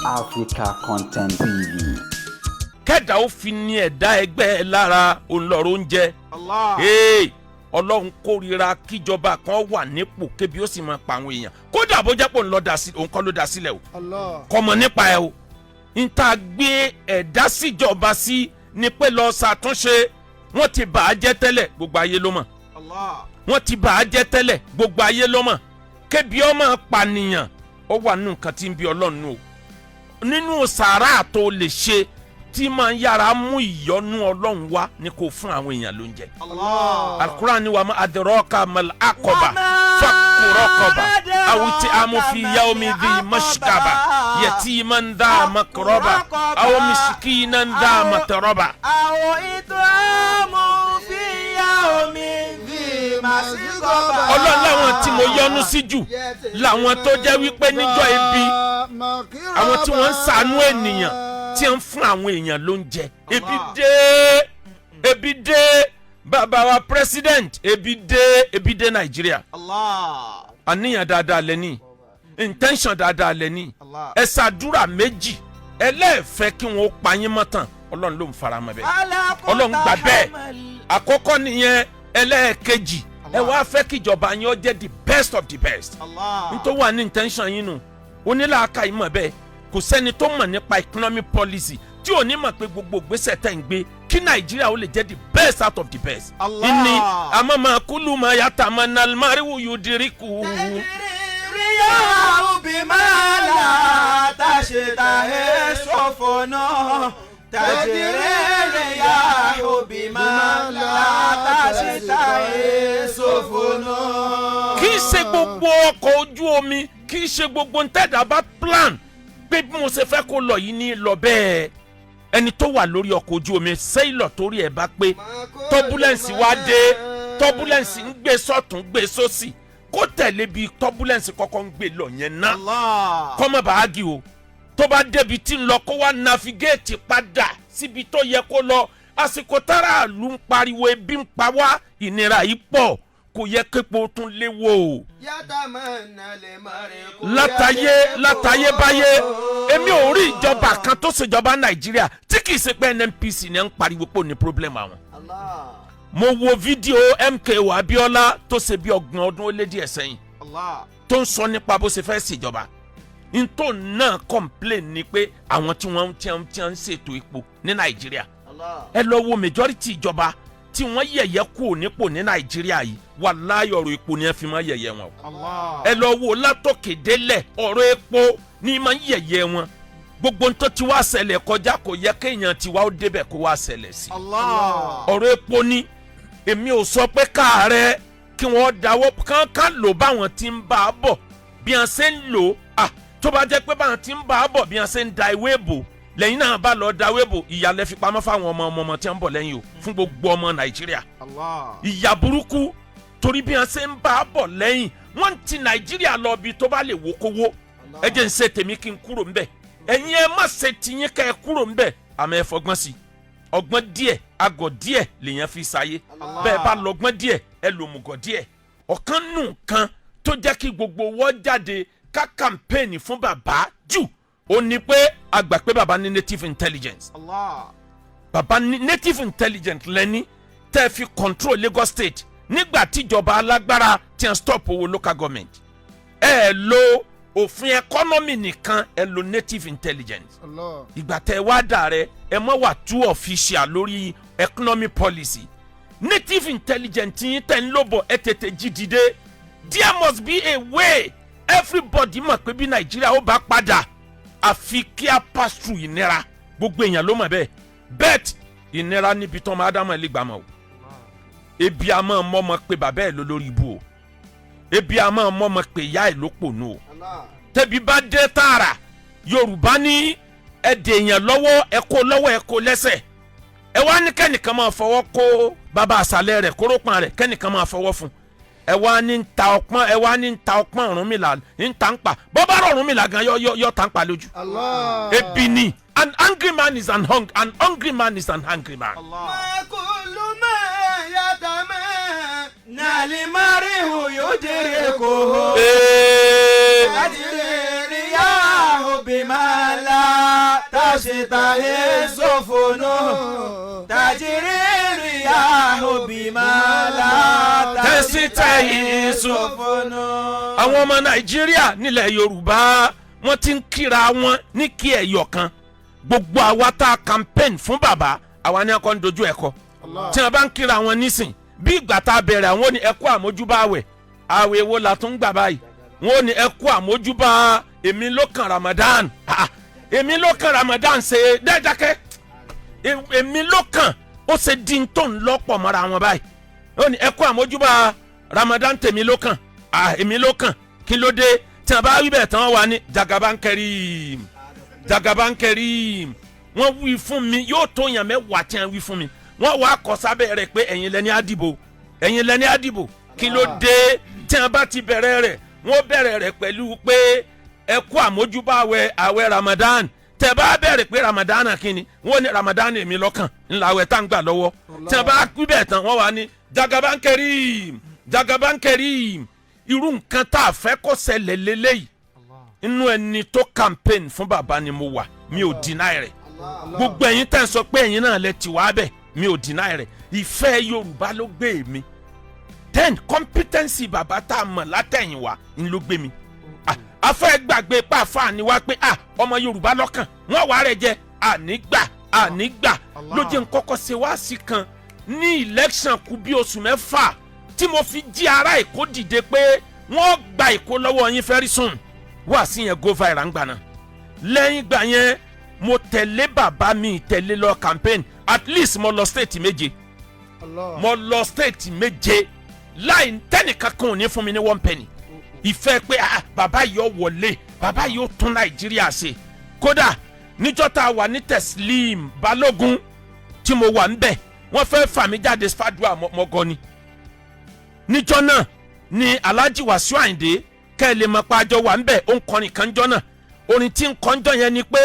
Africa Content TV. Kẹ́dà ó fi ní ẹ̀dá ẹgbẹ́ lára olóró oúnjẹ. Ọlọ́run kórìíra kíjọba kan wà nípò kébi ó sì máa pa àwọn èèyàn. Kódà bó jẹ́ pé òun kọ́ ló dá sílẹ̀ o. Kọ́mọ nípa ẹ o. N ta gbé ẹ̀dá síjọba sí ni pé lọ ṣàtúnṣe. Wọ́n ti bà á jẹ́ tẹ́lẹ̀ gbogbo ayé ló mọ̀. Wọ́n ti bà á jẹ́ tẹ́lẹ̀ gbogbo ayé ló mọ̀. Kébi ọmọ pànìyàn ó wà nínú nǹkan tí ń bí Ọlọ́run o. Nínú sàárà tó lè ṣe tí máa ń yára mú ìyọ́nú Ọlọ́run wá ni kò fún àwọn èèyàn lóúnjẹ. Al-Qur'an ni wa ma adraka mal aqaba fakku raqaba aw it'amu fi yawmin dhi mashqaba yatiman dha makraba aw miskinan dha matraba. Aw it'amu fi yawmin dhi mashqaba. Ọlọ́run láwọn tí mo yọ́nú sí jù làwọn tó jẹ́ wípé níjọ́ ebi àwọn tí wọ́n ń ṣàánú ènìyàn tí ń fún àwọn èèyàn lóúnjẹ. Ebi dé bàbá wa president ebi dé Nàìjíríà. Àníyàn dáadáa lẹ́ni intention dáadáa lẹ́ni ẹ ṣàdúrà méjì ẹlẹ́ẹ̀fẹ́ kí wọ́n pa yín mọ́ tán Ọlọ́run ló ń fara mọ́ bẹ́ẹ̀ Ọlọ́run gbà bẹ́ẹ̀. Àkọ́kọ́ nìyẹn. Ẹlẹ́ẹ̀kejì ẹ wá fẹ́ kíjọba yín ó jẹ́ the best of the best. Nítorí wà ní intention yín nù onílàákà ìmọ̀ bẹ́ẹ̀ kò sẹ́ni tó mọ̀ nípa economic policy tí ò ní mọ̀ pé gbogbo ìgbésẹ̀ tẹ̀ ń gbé kí Nàìjíríà ó lè jẹ́ the best out of the best. Ìní àmọ́mọ́ kúlù máa yàtọ̀ àmọ́ nàlmáríwù yóò dirí kù. Ríyá òbí máa là tá a ṣe ta ẹ̀ ṣọ̀fọ̀ náà. Tàjẹ̀rẹ̀ ríyá òbí máa là tá a ṣe ta ẹ̀ ṣọ̀fọ̀ náà. Kì í ṣe gbogbo ọkọ̀ ojú omi kì í ṣe gbogbo ntẹ́dà bá plan pé bí mo ṣe fẹ́ kó lọ yìí ní lọ bẹ́ẹ̀. Ẹni tó wà lórí ọkọ̀ ojú omi sẹ́ìlọ̀ torí ẹ̀ bá pé turbulence wá dé turbulence ń gbé sọ́tún gbé sósì kó tẹ̀lé bí turbulence kọ́kọ́ ń gbé lọ yẹn ná kọ́ mọ̀ bá ági o tó bá débi tí ń lọ kó wá navigate padà síbi tó yẹ kó lọ àsìkò tára ìlú ń pariwo ebi ń pa wá ìnira yìí pọ̀ kò yẹ képo tún léwo. látàyé báyé èmi ò rí ìjọba kan tó ṣèjọba Nàìjíríà tí kì í ṣe pé NNPC ní ń pariwo pò ní problem àwọn. mo wo fídíò MKO Abiola tó ṣe bí 30 ọdún ó lé díẹ̀ sẹ́yìn tó ń sọ nípa bó ṣe fẹ́ ṣèjọba. Ntò náà complain ni pé àwọn tí wọ́n ń ṣètò epo ní Nàìjíríà ẹ lọ wo majority ìjọba tí wọ́n yẹ̀yẹ́ kú nípò ní Nàìjíríà yìí wàláhì ọ̀rọ̀ epo ni ẹ fi máa yẹ̀yẹ́ wọn. Ẹ lọ wo látòkè délẹ̀ ọ̀rọ̀ epo ni máa yẹ̀yẹ́ wọn. Gbogbo ntọ́ tí wàá ṣẹlẹ̀ kọjá kò yẹ kéèyàn tiwa ó débẹ̀ kó wàá ṣẹlẹ̀ sí. Ọ̀rọ̀ epo ni èmi ò sọ pé káàárẹ̀ kí wọ́n dáwọ́ kánkán lò báwọn ti ń bá a bọ̀ bí wọ́n ṣe ń lò tó bá jẹ́ pé báwọn ti ń bá a bọ̀ bí wọ́n ṣe ń da ìwé bò lẹ́yìn náà bá lọ da wébò ìyàlẹ́ fi pamọ́ fáwọn ọmọ tí wọ́n ń bọ̀ lẹ́yìn o fún gbogbo ọmọ Nàìjíríà. Ìyà burúkú torí bí wọ́n ṣe ń bá a bọ̀ lẹ́yìn wọ́n ti Nàìjíríà lọ bí tó bá lè wó kówó ẹ jẹ́ ń ṣe tèmi kí n kúrò ńbẹ̀ ẹ̀yin ẹ má ṣe tiyín ká ẹ kúrò ńbẹ̀ àmọ́ ẹ fọgbọ́n sí ọgbọ́n díẹ̀ agọ̀ díẹ̀ lèèyàn fi ṣayé bẹ́ẹ̀ bá lọ́gbọ́n díẹ̀ ẹ lòmùgọ̀ díẹ̀ ọ̀kan nù kan tó jẹ́ kí gbogbo wọ́n jáde ká kàmpéènì fún bàbá jù ó ní pé a gbà pé baba ní native intelligence. Baba ní native intelligence lẹ́ni tẹ́ fi control Lagos state nígbà tíjọba alágbára tí ń stop owó local government. Ẹ lo òfin economy nìkan ẹ lo native intelligence. Ìgbà tẹ́ wá dà rẹ ẹ mọ́ wà too official lórí economy policy. Native intelligence yín tẹ́ ń lóbọ̀ ẹ tètè jí dìde. There must be a way everybody mọ̀ pé bí Nàìjíríà ó bá padà àfi kí a pass through ìnira gbogbo èèyàn ló mọ̀ bẹ́ẹ̀ bet ìnira níbi tán máa dámọ̀ lè gbàmọ̀ o ebi a máa mọ́ ọmọ pé bàbá ẹ̀ ló lórí ibu o ebi a máa mọ́ ọmọ pé ìyá ẹ̀ ló pònú o tẹ̀bí bá dé tààrà Yorùbá ní ẹ̀dẹ̀ èèyàn lọ́wọ́ ẹ kó lẹ́sẹ̀ ẹ wá ní kẹ́nìkan máa fọwọ́ kó bàbá àṣàlẹ̀ rẹ̀ kórópọn rẹ̀ kẹ́nìkan máa fọwọ́ fún ẹ wá ní ta ọpọ́n Ọ̀rúnmìlà ń ta ń pa bọ́ bá Ọ̀rúnmìlà gan yọ ta ń pa lójú. Ebi ni an angry man is an hungry man is an hungry man. Makulu ma yatama nalimarihu yudiriko. Ajiri ya bima la تشتهي السفن تجري الرياح بما لا تشتهي السفن. àwọn ọmọ Nàìjíríà nílẹ̀ Yorùbá wọ́n ti ń kíra wọn ní kí ẹ̀yọ̀ kan gbogbo àwa tá a campaign fún bàbá àwa ni a kọ́ ń dojú ẹ̀kọ́ tí wọ́n bá ń kíra wọn nísìn bí ìgbà tá a bẹ̀rẹ̀ àwọn ní ẹ̀kú àmójúbà àwẹ̀ wo la tún gbà báyìí wọ́n ní ẹ̀kú àmójúbà èmi ló kan Ramadan èmi ló kan Ramadan ṣe dẹ́jákẹ́ èmi ló kan ó ṣe di tó ń lọ́pọ̀ mọ́ra wọn báyìí wọ́n ní ẹ̀kú àmójúbà Ramadan tèmi ló kan èmi ló kan kí ló dé tí wọ́n bá wí bẹ́ẹ̀ tán wà ní Jagaban Karim wọ́n wí fún mi yóò tó yàn mẹ́wàá tí wọ́n wí fún mi wọ́n wá kọ sábẹ́ rẹ̀ pé ẹ̀yin lẹni àdìbò kí ló dé tí wọ́n bá ti bẹ̀rẹ̀ rẹ̀ wọ́n bẹ̀rẹ̀ rẹ̀ pẹ̀lú pé ẹ kú àmójúbà àwẹ̀ Ramadan tẹ́ bá bẹ̀rẹ̀ pé Ramadan kínni wọ́n ní Ramadan èmi lọ́kàn ńlá àwẹ̀ tá ń gbà lọ́wọ́ tí wọ́n bá kú bẹ́ẹ̀ tán wọ́n wá ní Jagaban Karim irú nǹkan tá a fẹ́ kó ṣẹlẹ̀ lélẹ́yìí inú ẹni tó campaign fún bàbá ni mo wà mi ò deny rẹ̀ gbogbo ẹ̀yin tẹ́ ń sọ pé ẹ̀yin náà lẹ ti wá bẹ̀ mi ò deny rẹ̀ ìfẹ́ Yorùbá ló gbé mi then competency bàbá tá a mọ̀ látẹ̀yìnwá ń ló gbé mi afẹ́ gbàgbé pàfà ni wá pé ọmọ Yorùbá lọ́kàn wọ́n wà rẹ̀ jẹ́ ànígbà ló jẹ́ nkọ́kọ́ ṣe wá sí kan ní election kù bí oṣù mẹ́fà tí mo fi jí ara Èkó dìde pé wọ́n gba Èkó lọ́wọ́ yín very soon wá sí yẹn go viral ńgbà náà lẹ́yìn gbà yẹn mo tẹ̀lé bàbá mi tẹ̀lé lọ campaign at least mo lọ state méje láì tẹ́nìkan kan ò ní fún mi ní 1 penny ìfẹ́ pé bàbá yóò wọlé bàbá yóò tún Nàìjíríà ṣe kódà níjọ́ tá a wà ní Teslim Balógun tí mo wà ńbẹ̀ wọ́n fẹ́ fà mí jáde fàdúrà mọ́gọ́ ni níjọ́ náà ni Alhaji Wasiu Ayinde kẹ́lẹ́ mọ́ pàjọ wà ńbẹ̀ ó ń kọrin kanjọ́ náà orin tí ń kọjọ́ yẹn ni pé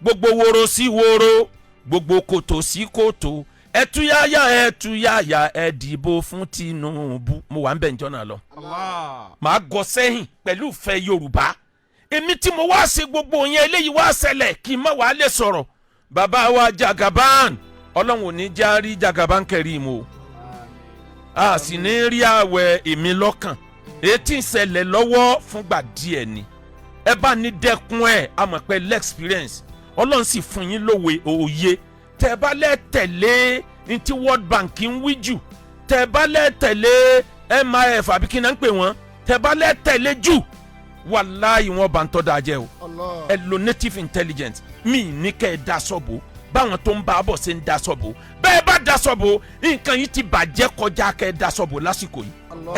gbogbo woro sí woro gbogbo kòtò sí kòtò ẹtúyáyá ẹ dìbò fún Tinubu mo wà ń bẹ̀ ǹjọ́ náà lọ. màá gọ sẹ́yìn pẹ̀lú ìfẹ́ Yorùbá èmi tí mo wá ṣe gbogbo yẹn eléyìí wá ṣẹlẹ̀ kí n má wàá lè sọ̀rọ̀ bàbá wa Jagaban Ọlọ́run ò ní já rí Jagaban Karim o a sì ní rí àwẹ̀ èmi lọ́kàn etí ń ṣẹlẹ̀ lọ́wọ́ fúngbà díẹ̀ ni ẹ bá ní dẹ́kun ẹ̀ àmọ̀ pé l'experience Ọlọ́run sì fún yín lówe òye tẹ́ bá lẹ́ tẹ̀lé ní ti World Bank ń wí jù tẹ́ bá lẹ́ tẹ̀lé MIF àbí kí n náà ń pè wọ́n tẹ́ bá lẹ́ tẹ̀lé jù wàláhì wọn bá ń tọ́ da jẹ́ o ẹ lo native intelligence mi ní kẹ́ ẹ da sọ́bù báwọn tó ń bá a bọ̀ ṣe ń da sọ́bù bẹ́ẹ̀ bá da sọ́bù nǹkan yìí ti bàjẹ́ kọjá kẹ́ ẹ da sọ́bù lásìkò yìí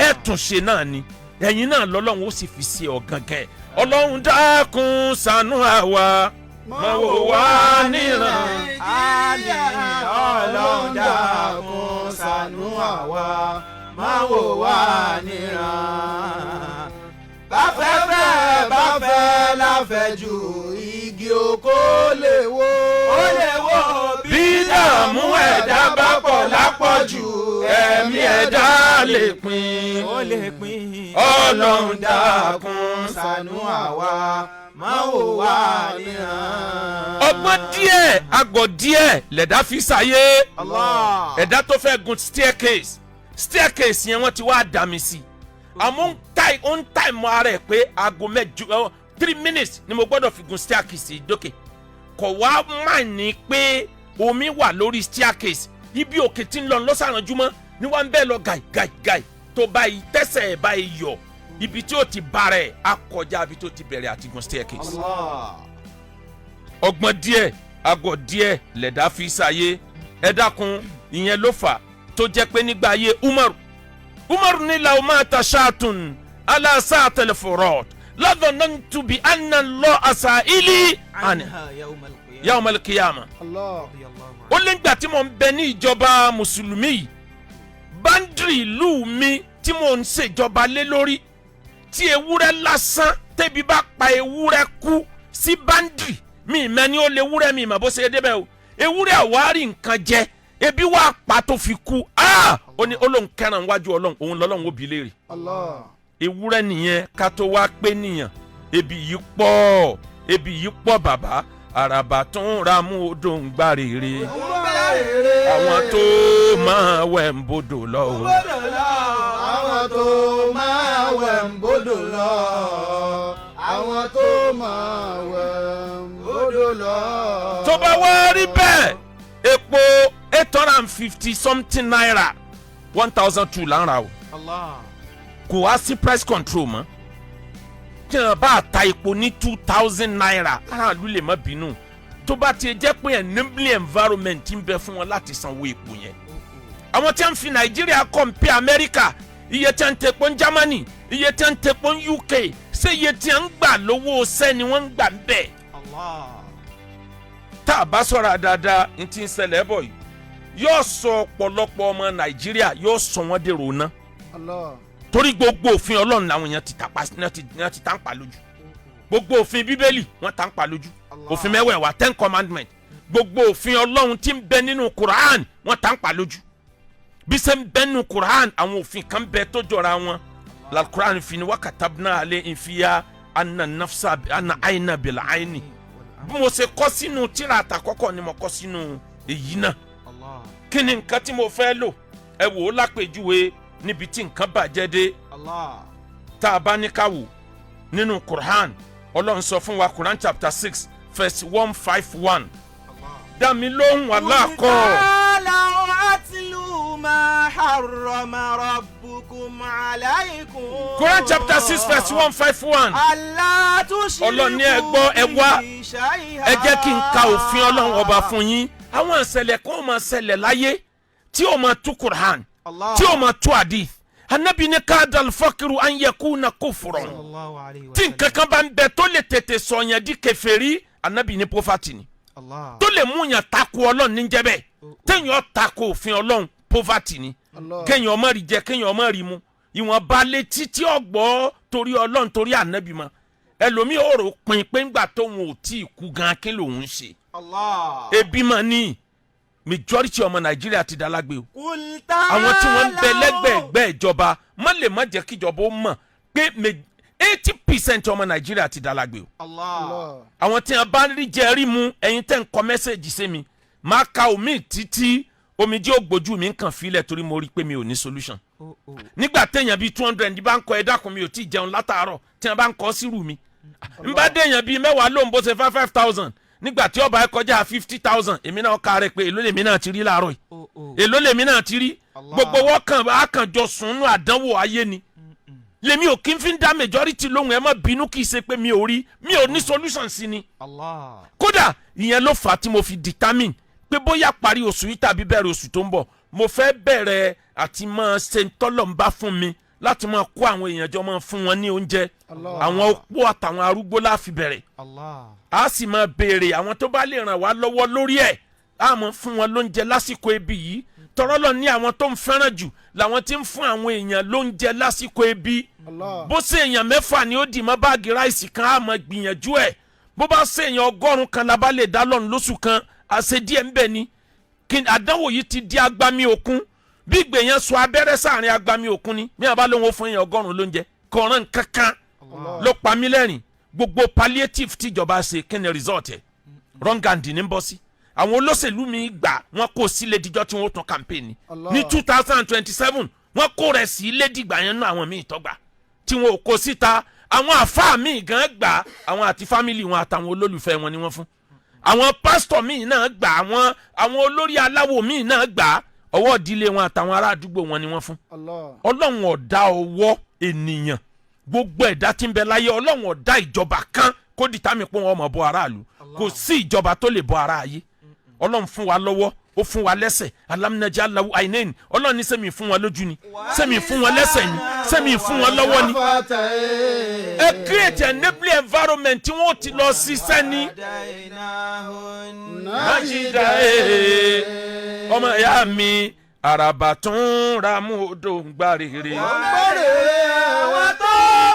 ẹ tún ṣe náà ni ẹ̀yin náà lọ́lọ́run ó sì fi ṣe ọ̀gàngẹ́ Ọlọ́run dákun ṣàánú àwa má wò wá níran. Ọlọ́run dákun ṣàánú àwa má wò wá níran. Báfẹ́fẹ́ láfẹ̀jù igi oko lè wó. Ó lè wó bí dààmú ẹ̀dá bá pọ̀ lápọ̀jù ẹ̀mí ẹ̀dá lè pin. Ó lè pin. Ọlọ́run dákun ṣàánú àwa má wò wá níran. ọgbọ́n díẹ̀ àgọ̀ díẹ̀ lẹ̀dá fi ṣàyé ẹ̀dá tó fẹ́ gun staircase yẹn wọ́n ti wá dà mí sí àmọ́ ó ń táìmù ara ẹ̀ pé aago mẹ́jọ 3 minutes ni mo gbọ́dọ̀ fi gun staircase dókè kò wá má ní pé omi wà lórí staircase ibi òkè tí ń lọ lọ́sàrànjúmọ́ ni wọ́n ń bẹ́ẹ̀ lọ gàì tó báyìí tẹ́sẹ̀ ẹ̀ báyìí yọ ibi tí ó ti bára ẹ̀ á kọjá ibi tó ti bẹ̀rẹ̀ àti gun staircase. ọgbọ́n díẹ̀ àgọ̀ díẹ̀ lẹ̀dá fi ṣàyé ẹ dákun ìyẹn ló fà tó jẹ́ pé nígbà ayé Umaru ní law mata shatun ala sa'atil furad la dhanantu bi anna Allah sa'ili anha yawm al-qiyamah. ó lé ńgbà tí mo ń bẹ ní ìjọba mùsùlùmí yìí báńdìrì ìlú mi tí mo ń ṣèjọba lé lórí tí ewúrẹ́ lásán tẹ́bi bá pa ewúrẹ́ kú sí báńdìrì mi mẹ́ni ó lé ewúrẹ́ mi mà bó ṣe débẹ̀ o ewúrẹ́ àwárí nǹkan jẹ ebi wá pa tó fi kú ó ní Ọlọ́run kẹran wájú Ọlọ́run òun lọ́lọ́run ó bi léèrè ewúrẹ́ nìyẹn ká tó wá pé nìyàn ebi yìí pọ̀ bàbá àràbà tó ń ra mú odò ń gbá rere àwọn tó máa wẹ̀ ń bodò lọ. àwọn tó máa wẹ̀ ń bodò lọ. àwọn tó máa wẹ̀ ń bodò lọ. tó bá wá rí bẹ́ẹ̀ epo 850 something naira 1002 là ń ra o. kò wá sí price control mọ́. kí wọ́n bá ta epo ní 2000 naira aráàlú lè má bínú tó bá ti jẹ́ pé enabling environment ń bẹ fún wọn láti sanwó epo yẹn. àwọn tí wọ́n fi nàìjíríà compare amẹ́ríkà iye tí wọ́n ń tepo ní germany iye tí wọ́n ń tepo ní uk ṣé iye tí wọ́n ń gbà lówó ṣẹ́ ni wọ́n ń gbà ń bẹ̀. tá a bá sọ̀rọ̀ dáadáa ní ti ń ṣẹlẹ̀ bọ̀ yìí yóò sọ ọ̀pọ̀lọpọ̀ ọmọ nàìjíríà yóò sọ wọ́n dèrò ná. torí gbogbo òfin ọlọ́run làwọn èèyàn ti tàn pa lójú gbogbo òfin bíbélì wọ́n tàn pa lójú òfin mẹ́wẹ̀ẹ̀wá 10 commandment gbogbo òfin ọlọ́run tí ń bẹ nínú quran wọ́n tàn pa lójú bí ṣe ń bẹ nínú quran àwọn òfin kan bẹ tó jọra wọn la quran fi ni wakatabna ale ìfìyà anna nafsa anna aina bil aini bí mo ṣe kọ sínú tírà àtàkọ́kọ́ ni mo kọ sínú èyí náà kí ni nǹkan tí mo fẹ́ lò ẹ wò ó lápèjúwe níbi tí nǹkan bàjẹ́ dé tá a bá ní ká wò nínú Quran Ọlọ́run sọ fún wa Quran chapter 6 verse 151 dá mi lóhùn aláàkọ́. Quran chapter 6 verse 151 Ọlọ́run ní ẹ gbọ́ ẹ wá ẹ jẹ́ kí n ka òfin Ọlọ́run ọba fún yín àwọn ìṣẹ̀lẹ̀ kan máa ṣẹlẹ̀ láyé tí ó máa tú Quran tí ó máa tú hadith anabi ní kadal fakiru an yakuna kufran tí nǹkan kan bá ń bẹ tó lè tètè sọ̀yàn di kèfèrí anabi ní poverty ni tó lè mú yàn tako Ọlọ́run ní jẹ́bẹ̀ téèyàn tako òfin Ọlọ́run poverty ni kéèyàn ọmọ rí jẹ kéèyàn ọmọ rí mu ìwọ̀n balẹ̀ títí ọgbọ́ torí Ọlọ́run torí anabi mọ́ ẹlòmíì ò rò pin pé ńgbà tóun ò tí ì kú gan kí lòun ń ṣe ebi mà ní majority ọmọ nàìjíríà ti dalágbé o àwọn tí wọ́n ń bẹ lẹ́gbẹ̀ẹ́gbẹ́ ìjọba má lè má jẹ́ kí ìjọba ó mọ̀ pé 80% ọmọ nàìjíríà ti dalágbé o àwọn tí wọ́n bá rí jẹ rí mu ẹ̀yin tẹ́ ń kọ mẹ́sẹ̀gì sí mi máa ka omi títí omi jẹ́ ògbójú mi nǹkan filẹ̀ torí mo rí pé mi ò ní solution nígbà téèyàn bíi 200 ní bá ń kọ ẹ dákun mi ò tí ì jẹun látàárọ̀ tí wọ́n bá ń kọ sírù mi n bá déèyàn bíi mẹ́wàá lóun bó ṣe 5,000 nígbà tí ọba ẹ kọjá 50,000 èmi náà ká rẹ pé èló lèmi náà ti rí láàárọ̀ yìí èló lèmi náà ti rí gbogbo wọn kàn á kàn jọ sùn nù àdánwò ayé ni lèmi ò kí n fi ń dá majority lóhùn ẹ má bínú kì í ṣe pé mi ò rí mi ò ní solution sí ni kódà ìyẹn ló fà á tí mo fi determine pé bóyá parí oṣù yìí tàbí bẹ̀rẹ̀ oṣù tó ń bọ̀ mo fẹ́ bẹ̀rẹ̀ àti máa ṣe ń tọ́lọ̀ ń bá fún mi láti máa kó àwọn èèyàn jọ máa fún wọn ní oúnjẹ àwọn opó àtàwọn arúgbó láfi bẹ̀rẹ̀ a sì máa béèrè àwọn tó bá lè ràn wá lọ́wọ́ lórí ẹ̀ a máa fún wọn lóúnjẹ lásìkò ebi yìí tọrọ lọ ní àwọn tó ń fẹ́ràn jù làwọn tí ń fún àwọn èèyàn lóúnjẹ lásìkò ebi bó ṣe èèyàn mẹ́fà ni ó dì mọ́ báàgì ráìsì kan a máa gbìyànjú ẹ̀ bó bá ṣe èèyàn 100 kan la bá lè dá lọ́run lóṣù kan àṣẹ díẹ̀ ń bẹ ni kí àdánwò yìí ti di agbami òkun bí gbèyàn sọ abẹ́rẹ́ sáàrin agbami òkun ni bí wọn bá lóun fún èèyàn 100 lóúnjẹ kọ̀ọ̀ràn kankan ló pa mí lẹ́rìn gbogbo palliative tíjọba ṣe kí ni result ẹ̀ rọ́ngàndì ní bọ́ sí àwọn olóṣèlú mi gbà wọ́n kó sílé díjọ́ tí wọ́n tún campaign ní 2027 wọ́n kó rẹ̀ sí ilé dìgbà yẹn náà àwọn míì tọ́gbà tí wọ́n kó síta àwọn àfáà míì gan gbà àwọn àti fámìlì wọn àtàwọn olólùfẹ́ wọn ni wọ́n fún àwọn pásítọ̀ míì náà gbà àwọn olórí aláwo míì náà gbà ọwọ́ ìdílé wọn àtàwọn ará àdúgbò wọn ni wọ́n fún ọlọ́run ọ̀dá ọwọ́ ènìyàn gbogbo ẹ̀dá tí ń bẹ láyé ọlọ́run ọ̀dá ìjọba kan kó dìtámì pé wọ́n mọ̀ bọ́ aráàlú kò sí ìjọba tó lè bọ́ ara ayé ọlọ́run fún wa lọ́wọ́ ó fún wa lẹ́sẹ̀ alámúnájà aláwọ̀ àìnẹ́ni ọlọ́run ní sẹ́mi fún wa lójú ni sẹ́mi fún wa lẹ́sẹ̀ ni sẹ́mi fún wa lọ́wọ́ ni ẹ create an enabling environment tí wọ́n ti lọ ṣiṣẹ́ ní. májídà ọmọ ìyá mi àràbà tún ra mú odò ń gbá rere. àwọn tó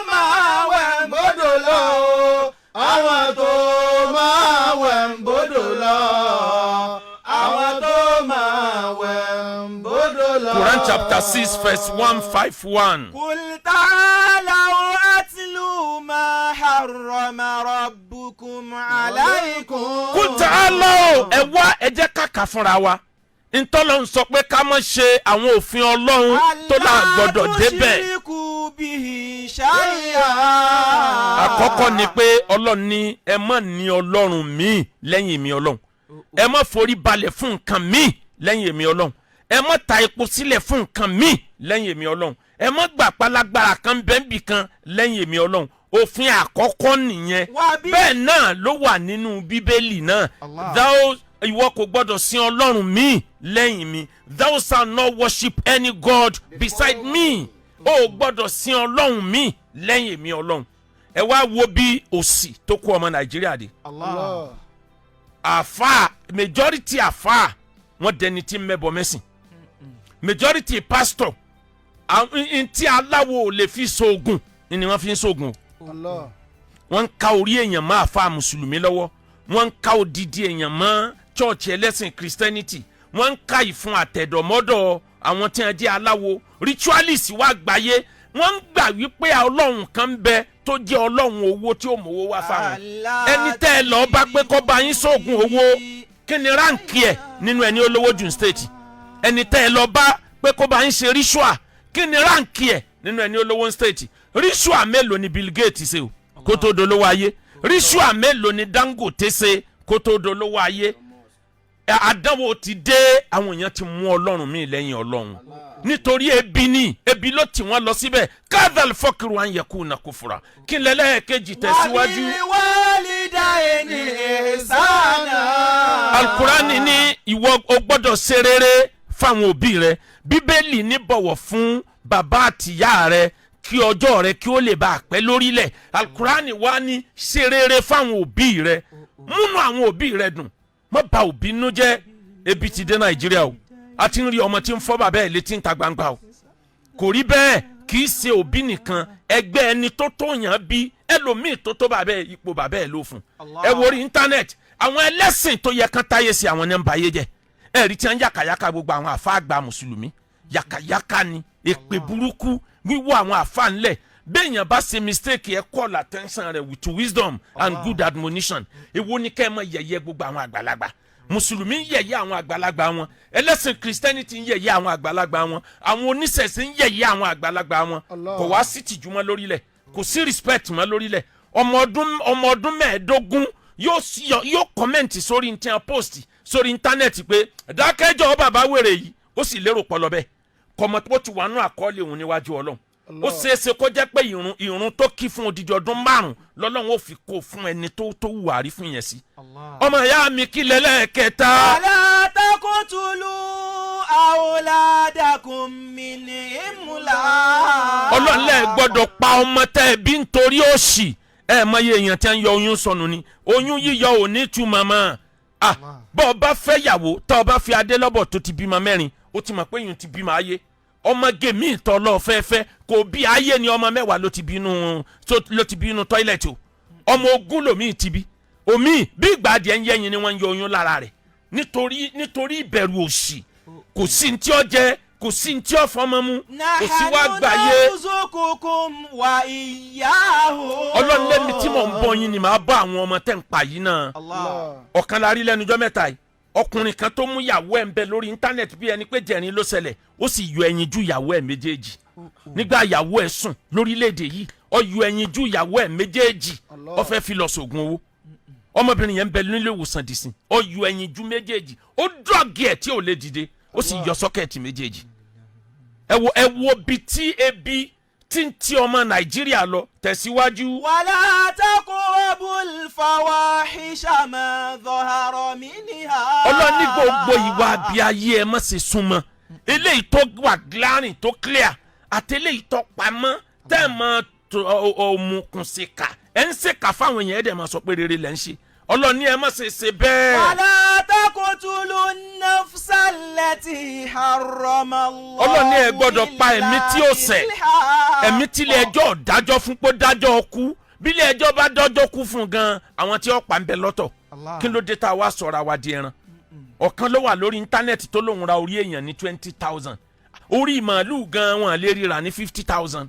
máa wẹ̀ ń bodò lọ àwọn tó máa wẹ̀ ń bodò lọ àwọn tó máa wẹ̀ ń bodò lọ. Quran chapter 6 verse 151. Qul ta'alaw atlu ma harrama rabbukum alaykum. Qul ta'alaw ẹ wá ẹ jẹ́ ká kà fúnra wa. Ntọ́lọ́run sọ pé ká má ṣe àwọn òfin Ọlọ́run tó là gbọ́dọ̀ débẹ̀. Àkọ́kọ́ ni pé Ọlọ́run ní ẹ má ní Ọlọ́run míì lẹ́yìn èmi Ọlọ́run. Ẹ má forí balẹ̀ fún nǹkan míì lẹ́yìn èmi Ọlọ́run. Ẹ má ta epo sílẹ̀ fún nǹkan míì lẹ́yìn èmi Ọlọ́run. Ẹ má gbà pálágbára kan bẹ́ẹ̀nbì kan lẹ́yìn èmi Ọlọ́run. Òfin àkọ́kọ́ nìyẹn. Bẹ́ẹ̀ náà ló wà nínú Bíbélì náà. Ìwọ kò gbọ́dọ̀ sin Ọlọ́run míì lẹ́yìn mi. Thou shalt not worship any God beside me. O gbọ́dọ̀ sin Ọlọ́run míì lẹ́yìn mi Ọlọ́run. Ẹ wá wo bí òṣì tó kó ọmọ Nàìjíríà dé. Àfáà majority àfáà wọ́n dẹni tí mẹ́bọ mẹ́sìn. Majority pastor ntí aláwo ò lè fi sóògùn ni wọ́n fi ń sóògùn. Wọ́n ń ka orí èèyàn mọ́ àfáà mùsùlùmí lọ́wọ́. Wọ́n ń ka odidi èèyàn mọ́ church ẹlẹ́sìn Christianity. Wọ́n ń ka ìfun àtẹ̀dọ̀mọ́dọ̀ àwọn tí wọ́n jẹ́ aláwo ritualist wá gbáyé. Wọ́n ń gbà wípé Ọlọ́run kan ń bẹ tó jẹ́ Ọlọ́run owó tí ó mówó wá fáwọn. Ẹni tẹ́ ẹ lọ bá pé kó bá yín sóògùn owó kí ni ránkì ẹ̀ nínú ẹni olówó dùn state. Ẹni tẹ́ ẹ lọ bá pé kó bá yín ṣe ritual kí ni ránkì ẹ̀ nínú ẹni olówó state. Ritual mélòó ni Bill Gates ṣe o kó tó dolówó ayé. Ritual mélòó ni Dangote ṣe kó tó dolówó ayé. Àdánwò ti dé àwọn èèyàn ti mú Ọlọ́run míì lẹ́yìn Ọlọ́run nítorí ebi ló tì wọ́n lọ síbẹ̀ kadhal fakiru an yakuna kufura kí n lẹ́lẹ́kejì tẹ̀síwájú. Al-Qur'ani ní ìwọ o gbọ́dọ̀ ṣe rere fáwọn òbí rẹ. Bíbélì ní bọ̀wọ̀ fún bàbá àtìyá rẹ kí ọjọ́ rẹ kí ó lè bá a pẹ́ lórílẹ̀. Al-Qur'ani wá ní ṣe rere fáwọn òbí rẹ. Múnú àwọn òbí rẹ dùn. Má bà òbí nú jẹ́. Ebi ti dé Nàìjíríà o. A ti ń rí ọmọ tí ń fọ́ bàbá ẹ̀ létí ń ta gbangba o. Kò rí bẹ́ẹ̀ kì í ṣe òbí nìkan ẹgbẹ́ ẹni tó tó yàn bí ẹlòmíì tó tó bàbá ẹ̀ ipò bàbá ẹ̀ ló fún. Ẹ wo orí íńtánẹ́ẹ̀tì àwọn ẹlẹ́sìn tó yẹ kán táyé sí àwọn ní ń ba ayé jẹ́. Ẹ rí tí wọ́n ń yàkàyàkà gbogbo àwọn àfa àgbà mùsùlùmí yàkàyàkà ni èpè burúkú wíwọ́ àwọn àfa ńlẹ̀. Béèyàn bá ṣe mistake ẹ call attention rẹ with wisdom and good admonition. Èwo ni kẹ́ ẹ mọ yẹ̀yẹ́ gbogbo àwọn àgbàlagbà. Mùsùlùmí ń yẹ̀yẹ́ àwọn àgbàlagbà wọn. Ẹlẹ́sìn Christianity ń yẹ̀yẹ́ àwọn àgbàlagbà wọn. Àwọn oníṣẹ̀ṣe ń yẹ̀yẹ́ àwọn àgbàlagbà wọn. Kò wá sí tìjú mọ́ lórílẹ̀. Kò sí respect mọ́ lórílẹ̀. Ọmọ ọdún mẹ́ẹ̀ẹ́dógún yóò comment sórí ntiyan post sórí íńtánẹ́ẹ̀tì pé dákẹ́jọ́ bàbá wèrè yìí ó sì lérò pọ̀ lọ bẹ́ẹ̀. Kọ̀mọ̀ tó ti wà nù àkọọ́lẹ̀ òun níwájú Ọlọ́run. Ó ṣeéṣe kó jẹ́ pé ìrun tó kí fún odidi ọdún 5 lọ́lọ́run ó fi kó fún ẹni tó wà rí fún yẹn sí. Ọmọ ìyá mi kí lẹ́lẹ́kẹta. Wala taqtulu awladakum min imlaq. Ọlọ́run lẹ gbọ́dọ̀ pa ọmọ tẹ́ ẹ bí nítorí òṣì. Ẹ mọye èèyàn tí ń yọ oyún sọnù ni. Oyún yíyọ ò ní tú màmá. Bọ́ ọ bá fẹ́ yàwó tọ́ ọ bá fi adé lọ́bọ̀ tó ti bímọ 4 ó ti mọ̀ pé èèyàn ti bímọ ayé. Ọmọge mi tọ́ lọ fẹ́fẹ́ kò bí ayé ni ọmọ 10 ló ti bínú tọ́ílẹ̀tì o. Ọmọ 20 lòmíì ti bí. Omi bí ìgbà adìẹ ń yẹ́yin ni wọ́n ń yọ oyún lára rẹ̀ nítorí ìbẹ̀rù òṣì. Kò sí ní tí ó jẹ kò sí ní tí ó fọmọ mú kò sí wá gbàyé. Ọlọ́run lẹ́mi tí mò ń bọ́ yín ni màá bọ́ àwọn ọmọ tẹ́ ń pa yìí náà. Ọ̀kan la rí lẹ́nujọ́ mẹ́ta yìí. Ọkùnrin kan tó mú ìyàwó ẹ̀ ń bẹ lórí íńtánẹ́ẹ̀tì bí ẹni pé jẹ̀rin ló ṣẹlẹ̀ ó sì yọ ẹyin ju ìyàwó ẹ̀ méjèèjì nígbà ìyàwó ẹ̀ sùn lórílẹ̀‐èdè yìí ó yọ ẹyin ju ìyàwó ẹ̀ méjèèjì ó fẹ́ fi lọ sògùn owó ọmọbìnrin yẹn ń bẹ nílé ìwòsàn dìsìn ó yọ ẹyin ju méjèèjì ó dọ́ọ̀gì ẹ̀ tí ò lè dìde ó sì yọ sọ́kẹ̀tì méjèèjì. ẹ wo bí tí ebi tí ń ti ọmọ Nàìjíríà lọ tẹ̀síwájú. wala taqrabul fawahisha ma dhahara minha. Ọlọ́ni gbogbo ìwà àbí ayé ẹ má ṣe súnmọ́ eléyìí tó wà glaring tó clear àti eléyìí tó pamọ́ tẹ́ ẹ mọ òmùkùn ṣèkà ẹ ń ṣèkà fáwọn èèyàn ẹ dẹ̀ máa sọ pé rere lẹ́ ń ṣe. Ọlọ́ni ẹ má ṣe bẹ́ẹ̀. wala taqtulun nafsa allati harrama Allah. Ọlọ́ni ẹ gbọ́dọ̀ pa ẹ̀mí tí ó ṣẹ̀ ẹ̀mí tí ilé ẹjọ́ dájọ́ fún pé dájọ́ kú bí ilé ẹjọ́ bá dájọ́ kú fún gan àwọn tí ó pa ń bẹ lọ́tọ̀ kí ló dé tá a wá sọ̀rọ̀ àwa di ẹran. Ọ̀kan ló wà lórí íńtánẹ́ẹ̀tì tó lóun ra orí èèyàn ní 20,000 orí màálù gan wọn lè ríra ní 50,000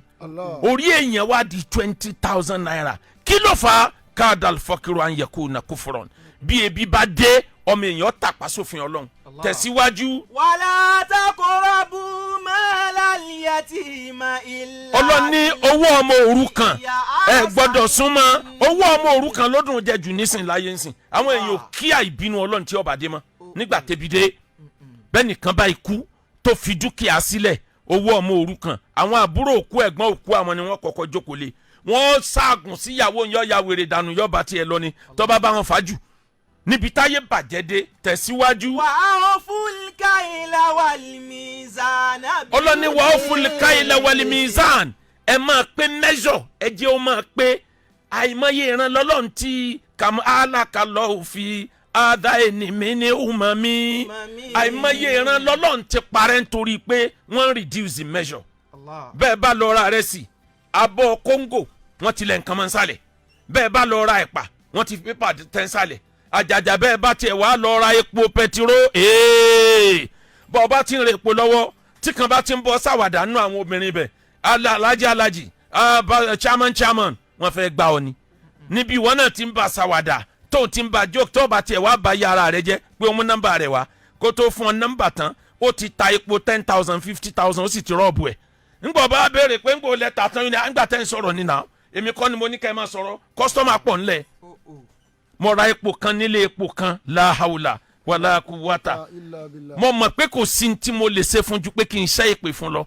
orí èèyàn wá di 20,000 naira kí ló fà á kadal fakiru an yakuna kufran bí ebi bá dé ọmọ èèyàn tàpá sófin Ọlọ́run tẹ̀síwájú. wàlá taqrabu malal yatima illa. Ọlọ́run ní owó ọmọ òrukàn ẹ gbọ́dọ̀ súnmọ́ owó ọmọ òrukàn lọ́dún jẹ jù nísìn láyé nsìn àwọn èèyàn kíá ìbínú Ọlọ́run tí ọba dé mọ́ nígbà tẹ́bi dé bẹ́ẹ̀ nìkan bá ikú tó fi dúkìá sílẹ̀ owó ọmọ òrukàn àwọn àbúrò òkú ẹ̀gbọ́n òkú àwọn ni wọ́n kọ́kọ́ jókòó lé wọ́n ṣaagùn síyàwó yọ ya wèrè dànù yọba tiẹ̀ lọ ni tọ́ba bá wọn fàájù níbi táyé bàjẹ́ dé tẹ̀síwájú. wà á fún káyìlá wal-mizan. Ọlọ́ni wà á fún káyìlá wal-mizan ẹ máa pé measure ẹ jẹ́ ó máa pé àìmọye ìran lọ́lọ́run tí kàm alákàlọ́ òfin ada ènìmí ní umami àìmọye ìran lọ́lọ́run ti parẹ́ nítorí pé wọ́n reduce the measure. bẹ́ẹ̀ bá lọ ra rẹ́sì abọ́ kóńgò wọ́n ti lẹ̀ nǹkan mọ́ nsàlẹ̀ bẹ́ẹ̀ bá lọ ra ẹ̀pà wọ́n ti fi pépà tẹ́ nsàlẹ̀ àjàjà bẹ́ẹ̀ bá tiẹ̀ wá lọ ra epo pẹtiró bọ́ ọ bá ti ń ra epo lọ́wọ́ tí kan bá ti ń bọ́ sáwàdà nínú àwọn obìnrin bẹ̀ alájì chairman wọ́n fẹ́ gbá ọ ni níbi ìwọ náà ti ń bá sáwàdà tó ti ń bá joke tó bá tiẹ̀ wá bá yàrá rẹ jẹ́ pé o mú nọ́mbà rẹ wá kó tó fún ọ nọ́mbà tán ó ti ta epo 10,000 50,000 ó sì ti rọ́ọ̀bù ẹ̀ ńgbọ̀ bá béèrè pé ńgbọ̀ lẹ́tà tán yín ni àgbà tẹ́ ń sọ̀rọ̀ nínà èmi kọ́ ni mo ní kẹ́ ẹ máa sọ̀rọ̀ kọ́sítọ́mà pọ̀ ńlẹ̀ mo ra epo kan nílé epo kan la hawla wala quwwata mo mọ̀ pé kò sí tí mo lè ṣe fún ju pé kí n ṣe ìpè fún lọ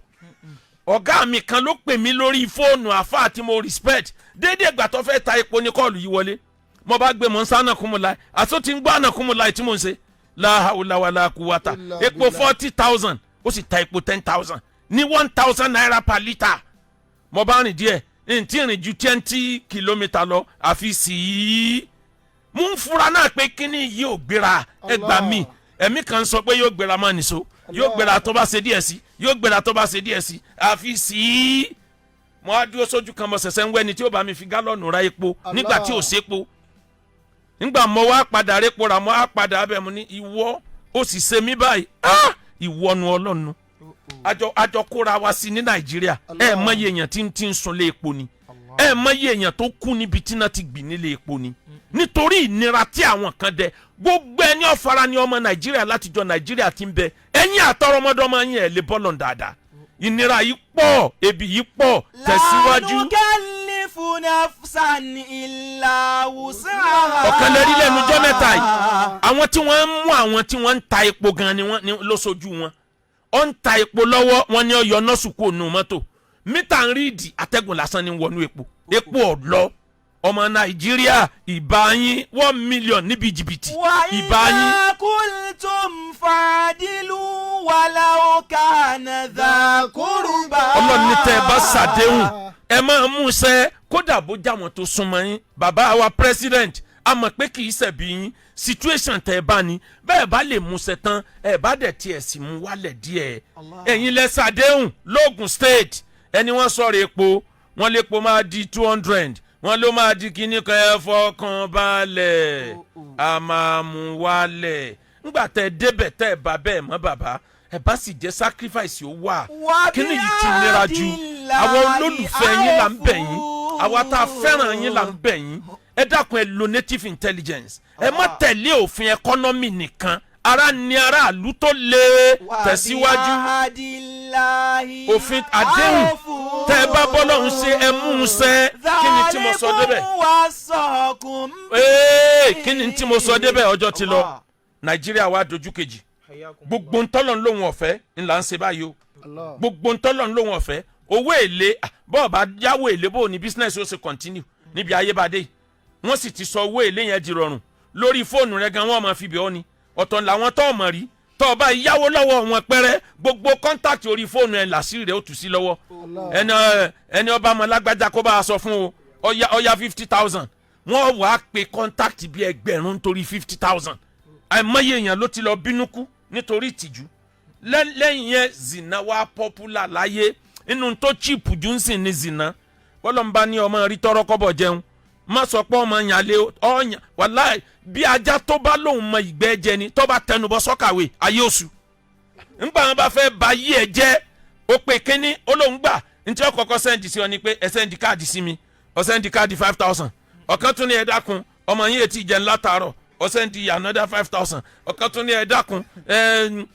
ọ̀gá mi kan ló pè mí lórí fóònù àfáà tí mo respect déédéé ìgbà tó fẹ́ ta epo ní kọ́ọ̀lù yìí wọlé mo bá gbé mọ̀ ń sáná kúmùláì àti ó ti ń gbọ́ àná kúmùláì tí mo ń ṣe la hawla wala quwwata epo 40,000 ó sì ta epo 10,000 ní 1,000 naira per litre mo bá rìn díẹ̀ n tí rìn ju 20 kìlómítà lọ àfi sí i mo ń fura náà pé kíní yìí ò gbéra ẹgbàá mi ẹ̀mí kan sọ pé yóò gbéra mọ́ nìṣó yóò gbéra tó bá ṣe díẹ̀ sí yóò gbéra tó bá ṣe díẹ̀ sí àfi sí i mo á dúró sójú kan mo ṣẹ̀ṣẹ̀ ń wẹ́ni tí ó bá mi fi gálọ́ọ̀nù ra epo nígbà tí ò sépo nígbà mo wá padà répo ra mo á padà abẹ́ mo ní ìwọ ó sì ṣe mí báyìí ìwọ nu Ọlọ́run àjọ kóra wa sí ní Nàìjíríà mọyì èèyàn tí ń sunlé epo ni mọyì èèyàn tó kú níbi tí náà ti gbìn nílé epo ni nítorí ìnira tí àwọn kan dẹ gbogbo ẹni ọ̀fara ni ọmọ Nàìjíríà látijọ́ Nàìjíríà ti ń bẹ ẹ̀yin àtọrọmọdọ́mọ yín ẹ̀ lè bọ́lọ̀ dáadáa ìnira yìí pọ̀ ebi yìí pọ̀ tẹ̀síwájú. la nukallifu nafsan illa wus'aha. ọ̀kan lẹ́rí lẹ́nu jọ́ mẹ́ta yìí àwọn tí wọ́n ń mú àwọn tí wọ́n ń ta epo gan ni wọ́n ló sojú wọn ó ń ta epo lọ́wọ́ wọn ni ọyọ nọ́ọ̀sù kò nù mọ́tò mítà ń rí ìdí atẹ́gùn lásán ní wọnú epo ọ̀lọ́ ọmọ Nàìjíríà ìbá yín 1 million níbi jìbìtì ìbá yín. wa idha qultum fa'dilu walau kana dha qurba. Ọlọ́run ní tẹ́ ẹ bá ṣàdéhùn ẹ máa mú ṣẹ kódà bó jáwọn tó súnmọ́ yín bàbá wa president a mọ̀ pé kì í ṣẹ̀bi yín situation tẹ́ ẹ bá ní bẹ́ẹ̀ bá lè mú ṣẹ tán ẹ bá dẹ̀ tiẹ̀ sì mú wálẹ̀ díẹ̀ ẹ̀yin lẹ ṣàdéhùn lóògùn state ẹni wọ́n sọ̀rọ̀ epo wọ́n lè po máa di 200 wọ́n ló máa di kíní kan ẹ fọkàn balẹ̀ a máa mú wálẹ̀ ńgbà tẹ́ ẹ débẹ̀ tẹ́ ẹ bá bẹ́ẹ̀ mọ́ bàbá ẹ bá sì jẹ́ sacrifice ó wà kíní yìí ti nira ju àwọn olólùfẹ́ yín là ń bẹ̀ yín àwa tá a fẹ́ràn yín là ń bẹ̀ yín ẹ dákun ẹ lo native intelligence ẹ má tẹ̀lé òfin economy nìkan ara ni aráàlú tó lè tẹ̀síwájú òfin àdéhùn tẹ́ ẹ bá bọ́lọ́hún ṣe ẹ mú un ṣẹ kí ni tí mo sọ débẹ̀ kí ni tí mo sọ débẹ̀ ọjọ́ ti lọ Nàìjíríà wá dojú kejì gbogbo ntọ́lọ̀ ń lóhun ọ̀fẹ́ ńlá ń ṣe báyìí o gbogbo ntọ́lọ̀ ń lóhun ọ̀fẹ́ owó èlé bọ́ọ̀ bá yáwó èlé bó ní business ó ṣe continue níbi ayébádé wọ́n sì ti sọ owó èlé yẹn di rọrùn lórí fóònù rẹ gan wọ́n máa fi bẹ̀ ọ́ ni ọ̀tọ̀ làwọn tó mọ̀ rí tó bá yáwó lọ́wọ́ wọn pẹ́rẹ́ gbogbo kọ́ńtàkì orí fóònù ẹ̀ làṣírí rẹ̀ ó tù sí lọ́wọ́ ẹni ọba ọmọ lágbájá kó bá a sọ fún o ọya 50,000 wọ́n wàá pe kọ́ńtàkì bíi ẹgbẹ̀rún nítorí 50,000 àìmọye èèyàn ló ti lọ bínú kú nítorí ìtìjú lẹ́yìn yẹn zina wá popular láyé inú tó cheap jù ń sìn ní zina bọ́lọ́mbà ní ọmọ rí tọrọ kọ́bọ̀ jẹun má sọ pé ọmọ yàn lé ọyàn wàláì bí ajá tó bá lóun mọ ìgbẹ́ jẹ ni tó bá tẹnubọ sọ́kàwé ayé oṣù ńgbà wọn bá fẹ́ ba yí ẹ jẹ́ ó pè kínní ó lóun gbà ntí ó kọ́kọ́ sẹ́ndì sí ọ ni pé ẹ sẹ́ndì káàdì sí mi ọ sẹ́ndì káàdì 5,000 ọ̀kan tún ní ẹ dákun ọmọ yín etí jẹun látàárọ̀ ó sẹ́ndì another 5,000 ọ̀kan tún ní ẹ dákun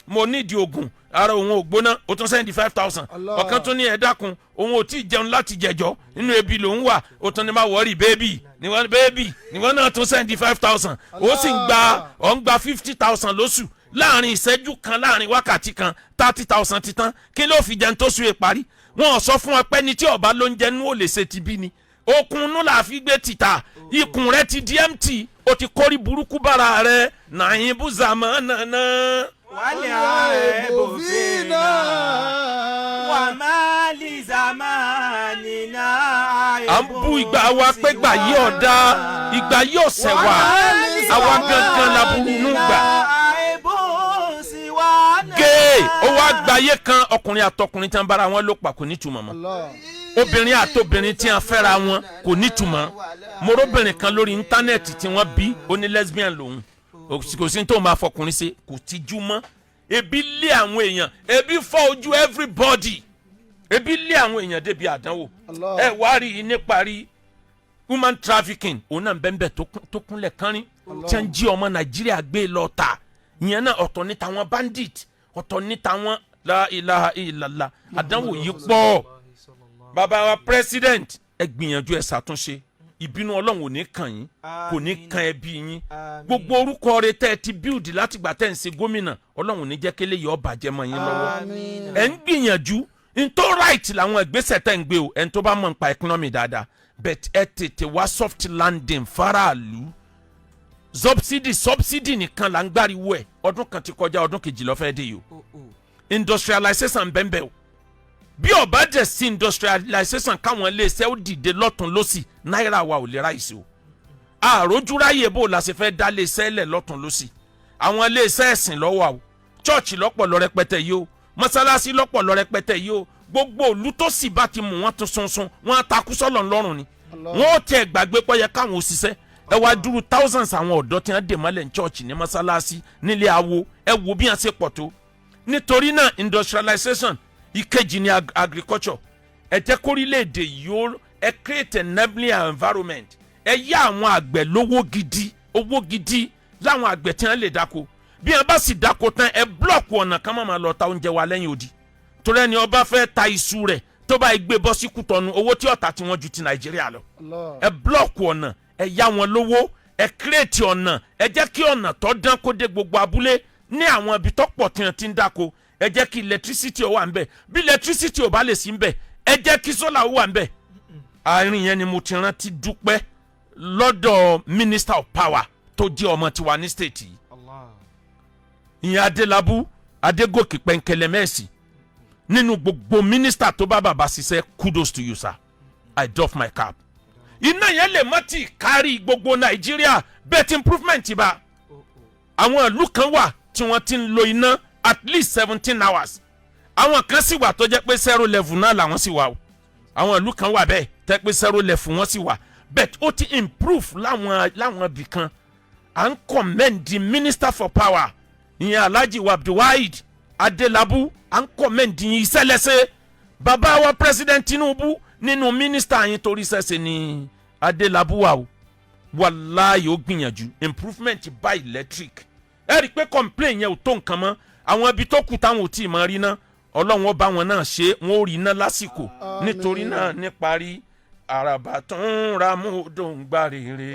mo nídìí oògùn ara òun ò gbóná ó tún sẹ́ndì 5,000 ọ̀kan tún ní ẹ dákun òun ò tí ì jẹun láti jẹjọ́ nínú ebi lòun wà ó tún ní má wọ́ọ̀rì bébì níwọ̀n náà tún sẹ́ndì 5,000 ó sì ń gba 50,000 lóṣù láàrin ìṣẹ́jú kan láàrin wákàtí kan 30,000 ti tán kí ló fi jẹun tó sùn è parí wọn ò sọ fún ọ pé ní tí ọba ló ń jẹ nú ò lè ṣe ti bí ni okun nú là fi gbé títà ikùn rẹ ti di empty o ti kórí burúkú bára rẹ nàyìn bùzàmọ́ nànà. wálé ààbò fínà wà má lè zàmánì náà. à ń bú ìgbà wa pé gbà yí ọ̀dà ìgbà yí ọ̀sẹ̀ wà àwa gangan la burú nù gbà. gé ó wá gbáyé kan ọkùnrin àtọkùnrin tí wọn bára wọn ló pa kò ní túmọ̀ mọ́ obìnrin àtobìnrin tí wọn fẹ́ra wọn kò ní túmọ̀ morobìnrin kan lórí íńtánẹ́ẹ̀tì tí wọ́n bí ó ní lesbian lòun kò sí tó máa fọkùnrin ṣe kò tijú mọ́ ebi lé àwọn èèyàn ebi fọ́ ojú everybody ebi lé àwọn èèyàn débi àdánwò ẹ wá rí i níparí human trafficking òun náà bẹ́ẹ̀ tó kúnlẹ̀ kánrín tí wọ́n jí ọmọ Nàìjíríà gbé lọ ta ìyẹn náà ọ̀tọ̀ ní tàwọn bandit ọ̀tọ̀ ní tàwọn la ilaha illallah àdánwò yìí pọ̀ bàbá wa president ẹ gbìyànjú ẹ ṣàtúnṣe ìbínú Ọlọ́run ò ní kàn yín kò ní kan ẹbí yín gbogbo orúkọ rẹ tẹ́ ẹ ti build látìgbà tẹ́ ẹ ń ṣe gómìnà Ọlọ́run ò ní jẹ́ kélé yìí ó bàjẹ́ mọ́ yín lọ́wọ́ ẹ ń gbìyànjú n tó right làwọn ìgbésẹ̀ tẹ́ ń gbé o ẹ̀ ń tó bá mọ̀ nípa economy dáadáa but ẹ tètè wá soft landing faraàlú subsidy nìkan là ń gbáriwo ẹ̀ ọdún kan ti kọjá ọdún kejì ló fẹ́ dé yìí o industrialization bẹ́ẹ̀ o bí ọba jẹ́ sí industrialization káwọn iléeṣẹ́ ó dìde lọ́tún lọ́sì náírà wa ò lè ráìsì o àròjúráyè bò la ṣe fẹ́ dá iléeṣẹ́ lẹ̀ lọ́tún lọ́sì àwọn iléeṣẹ́ ẹ̀sìn lọ́wọ́ o chọ́ọ̀chì lọ́pọ̀ lọ rẹpẹtẹ yìí o mọ́sálásí lọ́pọ̀ lọ rẹpẹtẹ yìí o gbogbo òlú tó sì bá ti mú wọn tún sunsun wọn àtakú sọ́lọ̀ ńlọ́rùn ni wọn ò tẹ gbàgbé pọ́yẹ káwọn òṣìṣẹ́ ẹ wá dúró thousands àwọn ọ̀dọ́ tí wọ́n dè mọ́lẹ̀ ní chọ́ọ̀chì ní mọ́sálásí nílé awo ẹ wo bí wọ́n ṣe pọ̀ tó nítorí náà industrialization ìkejì ní agriculture ẹ jẹ́ kórílẹ̀-èdè yóò ẹ create an enabling environment ẹ yá àwọn àgbẹ̀ lówó gidi owó gidi láwọn àgbẹ̀ tí wọ́n lè dáko bí wọ́n bá sì dáko tán ẹ blọ́ọ̀kù ọ̀nà kan máa lọ ta oúnjẹ wa lẹ́yìn odi torí ẹni ọba fẹ́ ta iṣu rẹ̀ tó bá gbé bọ́ sí Kútọ́nù owó tí ọ̀tá tí wọ́n ju ti Nàìjíríà lọ ẹ blọ́ọ̀kù ọ̀nà ẹ yá wọn lówó ẹ create ọ̀nà ẹ jẹ́ kí ọ̀nà tó dán kó dé gbogbo abúlé ní àwọn ibi tó pọ̀ tí wọ́n ti ń dáko ẹ jẹ́ kí electricity ó wà ńbẹ̀ bí electricity ò bá lè sí ńbẹ̀ ẹ jẹ́ kí solar ó wà ńbẹ̀ àárín yẹn ni mo ti rántí dúpẹ́ lọ́dọ̀ minister of power tó jẹ́ ọmọ tiwa ní state yìí ìyẹn Adélabú Adégòkè Pẹ̀nkẹlẹ̀ Mẹ́sì nínú gbogbo minister tó bá bàbá ṣiṣẹ́ kudos to you sir I doff my cap iná yẹn lè má ti kárí gbogbo Nàìjíríà bẹ́ẹ̀ tí improvement bá àwọn ìlú kan wà tí wọ́n ti ń lo iná at least 17 hours àwọn kan sì wà tó jẹ́ pé zero level náà làwọn sì wà o àwọn ìlú kan wà bẹ́ẹ̀ tẹ́ pé zero level wọ́n sì wà but ó ti improve láwọn ibì kan à ń commend the minister for power ìyẹn Alhaji Abdulwahid Adélabú à ń commend yín iṣẹ́ lẹ́sẹ̀ bàbá wa president Tinubu nínú minister yín torí sẹ́sẹ̀ ní Adélabú wa o wàláyé ó gbìyànjú improvement by electric ẹ rí i pé complain yẹn ò tó nǹkan mọ́ àwọn ibi tó kù táwọn ò tí ì mọ rí ná Ọlọ́run ó bá wọn náà ṣe wọn ò rí iná lásìkò nítorí náà níparí àràbà tó ń ra mú dòǹgbà rere.